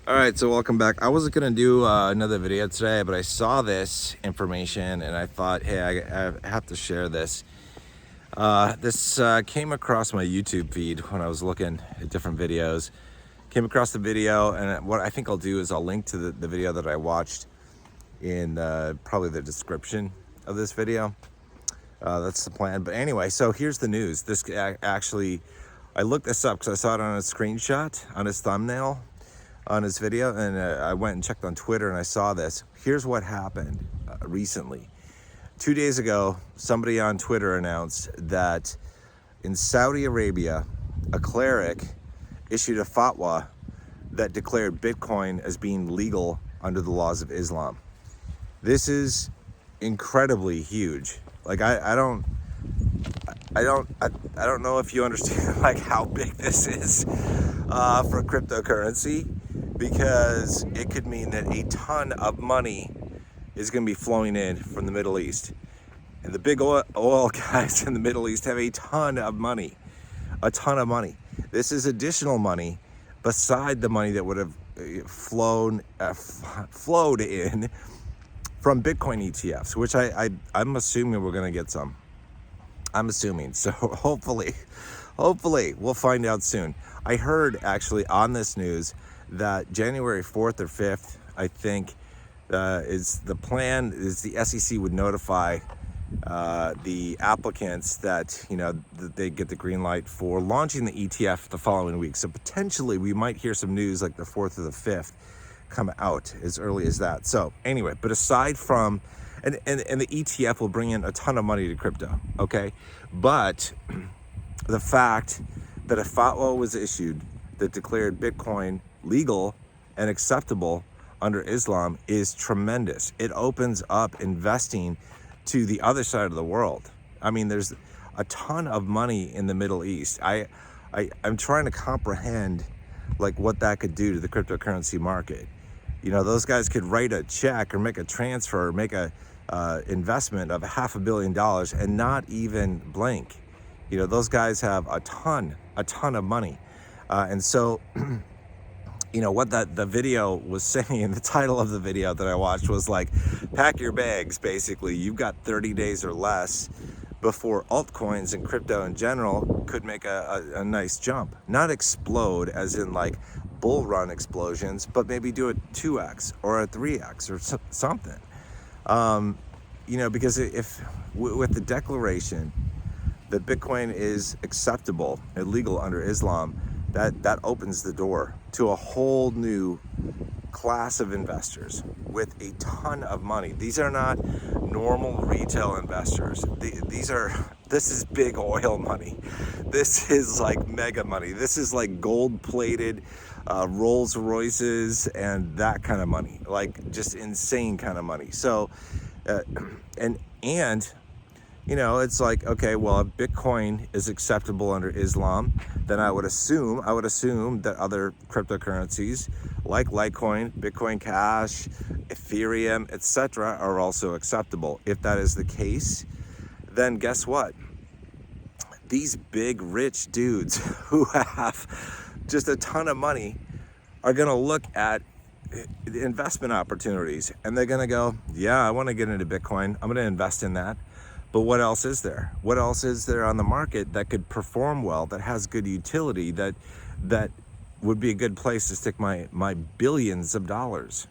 All right, so welcome back. I wasn't gonna do another video today, but I saw this information and I thought, hey, I have to share this. This came across my YouTube feed when I was looking at different videos. Came across the video, and what I think I'll do is I'll link to the video that I watched in probably the description of this video. That's the plan. But anyway, so here's the news. This actually, I looked this up because I saw it on a screenshot on his thumbnail on his video, and I went and checked on Twitter and I saw this. Here's what happened recently. 2 days ago, somebody on Twitter announced that in Saudi Arabia, a cleric issued a fatwa that declared Bitcoin as being legal under the laws of Islam. This is incredibly huge. Like I don't know if you understand like how big this is for cryptocurrency, because it could mean that a ton of money is going to be flowing in from the Middle East. And the big oil guys in the Middle East have a ton of money. This is additional money beside the money that would have flowed in from Bitcoin ETFs, which I'm assuming we're going to get some. I'm assuming. So hopefully we'll find out soon. I heard actually on this news that January 4th or 5th, I think, is the plan, is the SEC would notify the applicants that, that they get the green light for launching the ETF the following week. So potentially we might hear some news like the 4th or the 5th come out as early as that. So anyway, but aside from, and the ETF will bring in a ton of money to crypto, okay? But the fact that a fatwa was issued that declared Bitcoin legal and acceptable under Islam is tremendous. It opens up investing to the other side of the world. I mean, there's a ton of money in the Middle East. I'm trying to comprehend like what that could do to the cryptocurrency market. Those guys could write a check or make a transfer or make a investment of $500 million and not even blink. Those guys have a ton of money. And so, what the video was saying, the title of the video that I watched was like, pack your bags, basically. You've got 30 days or less before altcoins and crypto in general could make a nice jump. Not explode as in like bull run explosions, but maybe do a 2x or a 3x or something. Because if with the declaration that Bitcoin is acceptable and legal under Islam, that opens the door to a whole new class of investors with a ton of money. These are not normal retail investors. This is big oil money. This is like mega money. This is like gold-plated Rolls Royces and that kind of money, like just insane kind of money. So, it's like, okay, well, if Bitcoin is acceptable under Islam, then I would assume that other cryptocurrencies like Litecoin, Bitcoin Cash, Ethereum, etc. are also acceptable. If that is the case, then guess what? These big rich dudes who have just a ton of money are going to look at the investment opportunities and they're going to go, yeah, I want to get into Bitcoin. I'm going to invest in that. But what else is there? What else is there on the market that could perform well, that has good utility, that would be a good place to stick my billions of dollars?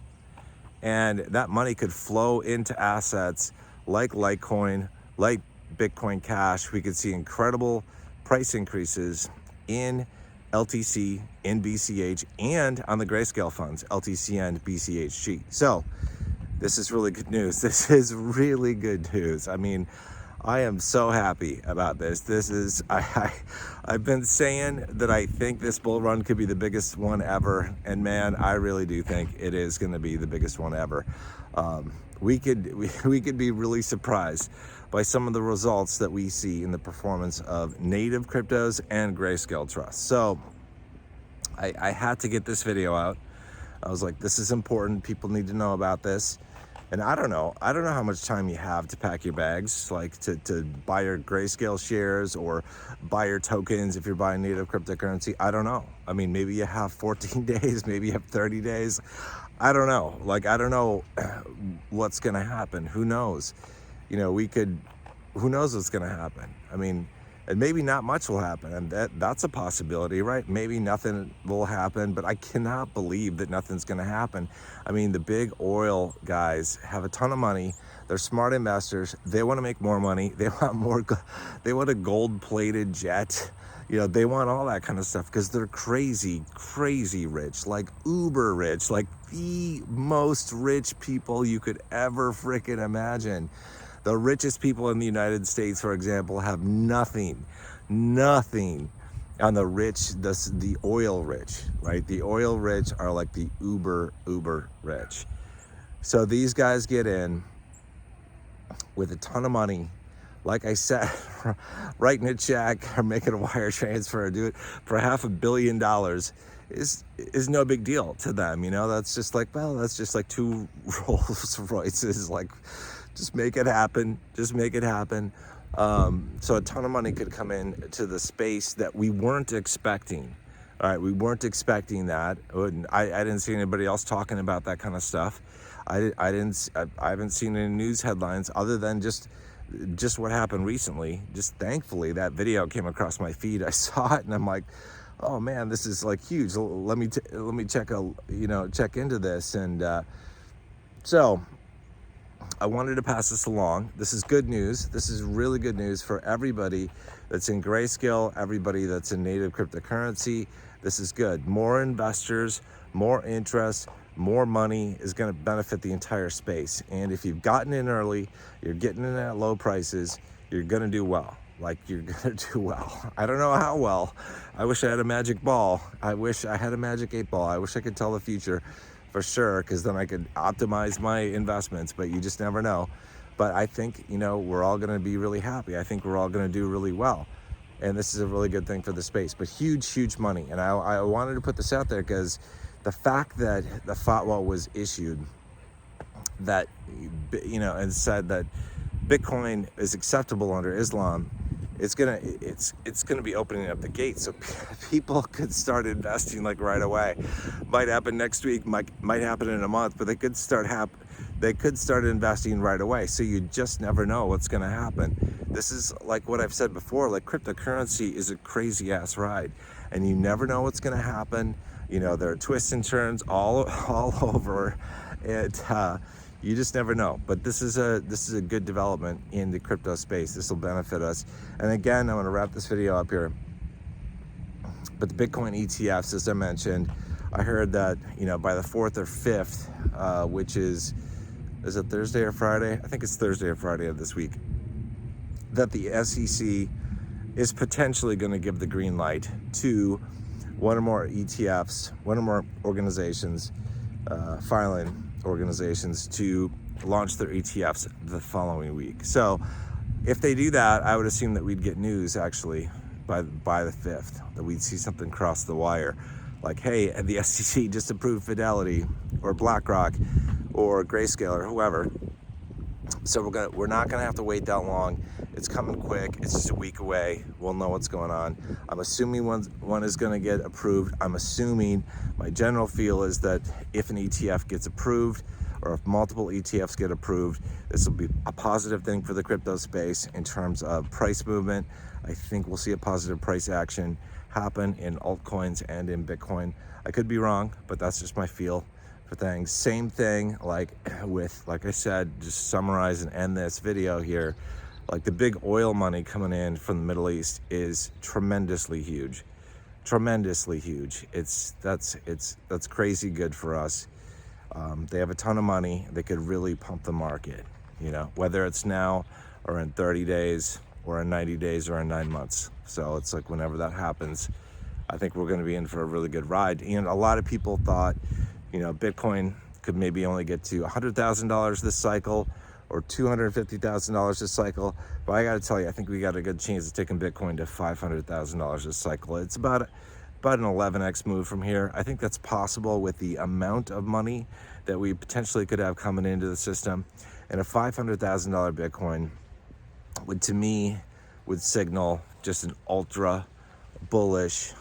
And that money could flow into assets like Litecoin, like Bitcoin Cash. We could see incredible price increases in LTC, in BCH, and on the Grayscale funds, LTC and BCHG. So this is really good news. This is really good news. I mean, I am so happy about this. I've been saying that I think this bull run could be the biggest one ever. And man, I really do think it is going to be the biggest one ever. We could be really surprised by some of the results that we see in the performance of native cryptos and Grayscale Trust. So I had to get this video out. I was like, this is important. People need to know about this. And I don't know how much time you have to pack your bags, like to buy your Grayscale shares or buy your tokens if you're buying native cryptocurrency. I don't know. I mean, maybe you have 14 days, maybe you have 30 days. I don't know. Like, I don't know what's going to happen. Who knows? You know, who knows what's going to happen? I mean, and maybe not much will happen, and that's a possibility, right? Maybe nothing will happen, but I cannot believe that nothing's going to happen. I mean, the big oil guys have a ton of money. They're smart investors. They want to make more money. They want more. They want a gold-plated jet. You know, they want all that kind of stuff because they're crazy rich, like uber rich, like the most rich people you could ever freaking imagine. The richest people in the United States, for example, have nothing on the rich, the oil rich, right? The oil rich are like the uber rich. So these guys get in with a ton of money. Like I said, writing a check or making a wire transfer or do it for $500 million is no big deal to them. You know, that's just like, well, that's just like 2 Rolls Royces, like, just make it happen. Just make it happen. So a ton of money could come in to the space that we weren't expecting. All right, we weren't expecting that. I didn't see anybody else talking about that kind of stuff. I haven't seen any news headlines other than just what happened recently. Just thankfully that video came across my feed. I saw it and I'm like, oh man, this is like huge. Let me check into this. And so I wanted to pass this along. This is good news. This is really good news for everybody that's in Grayscale, everybody that's in native cryptocurrency. This is good. More investors, more interest, more money is going to benefit the entire space. And if you've gotten in early, you're getting in at low prices, you're going to do well. Like, you're going to do well. I don't know how well. I wish I had a magic ball. I wish I had a magic 8-ball. I wish I could tell the future for sure, because then I could optimize my investments, but you just never know. But I think, you know, we're all going to be really happy. I think we're all going to do really well. And this is a really good thing for the space, but huge money. And I wanted to put this out there because the fact that the fatwa was issued that, you know, and said that Bitcoin is acceptable under Islam, it's gonna be opening up the gates so people could start investing like right away. Might happen next week, might happen in a month, but they could start investing right away. So you just never know what's gonna happen. This is like what I've said before, like cryptocurrency is a crazy ass ride and you never know what's gonna happen. You know, there are twists and turns all over it. You just never know. But this is a good development in the crypto space. This will benefit us. And again, I'm going to wrap this video up here. But the Bitcoin ETFs, as I mentioned, I heard that, you know, by the 4th or 5th, which is it Thursday or Friday? I think it's Thursday or Friday of this week, that the SEC is potentially going to give the green light to one or more ETFs, one or more organizations, filing organizations to launch their ETFs the following week. So if they do that, I would assume that we'd get news actually by the 5th, that we'd see something cross the wire. Like, hey, the SEC just approved Fidelity or BlackRock or Grayscale or whoever. So we're not gonna have to wait that long. It's coming quick. It's just a week away. We'll know what's going on. I'm assuming one is gonna get approved. I'm assuming, my general feel is that if an ETF gets approved or if multiple ETFs get approved, this will be a positive thing for the crypto space in terms of price movement. I think we'll see a positive price action happen in altcoins and in Bitcoin. I could be wrong, but that's just my feel for things. Same thing like I said, just summarize and end this video here. Like, the big oil money coming in from the Middle East is tremendously huge. That's crazy good for us. They have a ton of money. They could really pump the market, you know, whether it's now or in 30 days or in 90 days or in 9 months. So it's like whenever that happens, I think we're going to be in for a really good ride. And a lot of people thought, you know, Bitcoin could maybe only get to $100,000 this cycle or $250,000 this cycle. But I got to tell you, I think we got a good chance of taking Bitcoin to $500,000 this cycle. It's about about an 11x move from here. I think that's possible with the amount of money that we potentially could have coming into the system. And a $500,000 Bitcoin would, to me, would signal just an ultra bullish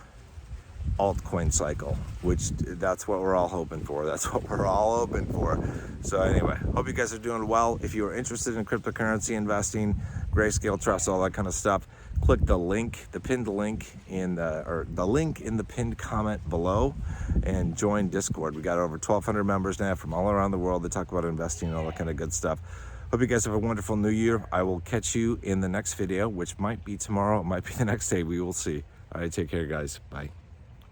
altcoin cycle, which that's what we're all hoping for. That's what we're all hoping for. So anyway, hope you guys are doing well. If you are interested in cryptocurrency investing, Grayscale Trust, all that kind of stuff, click the link, the pinned link in the link in the pinned comment below, and join Discord. We got over 1,200 members now from all around the world that talk about investing and all that kind of good stuff. Hope you guys have a wonderful new year. I will catch you in the next video, which might be tomorrow, it might be the next day. We will see. All right, take care, guys. Bye.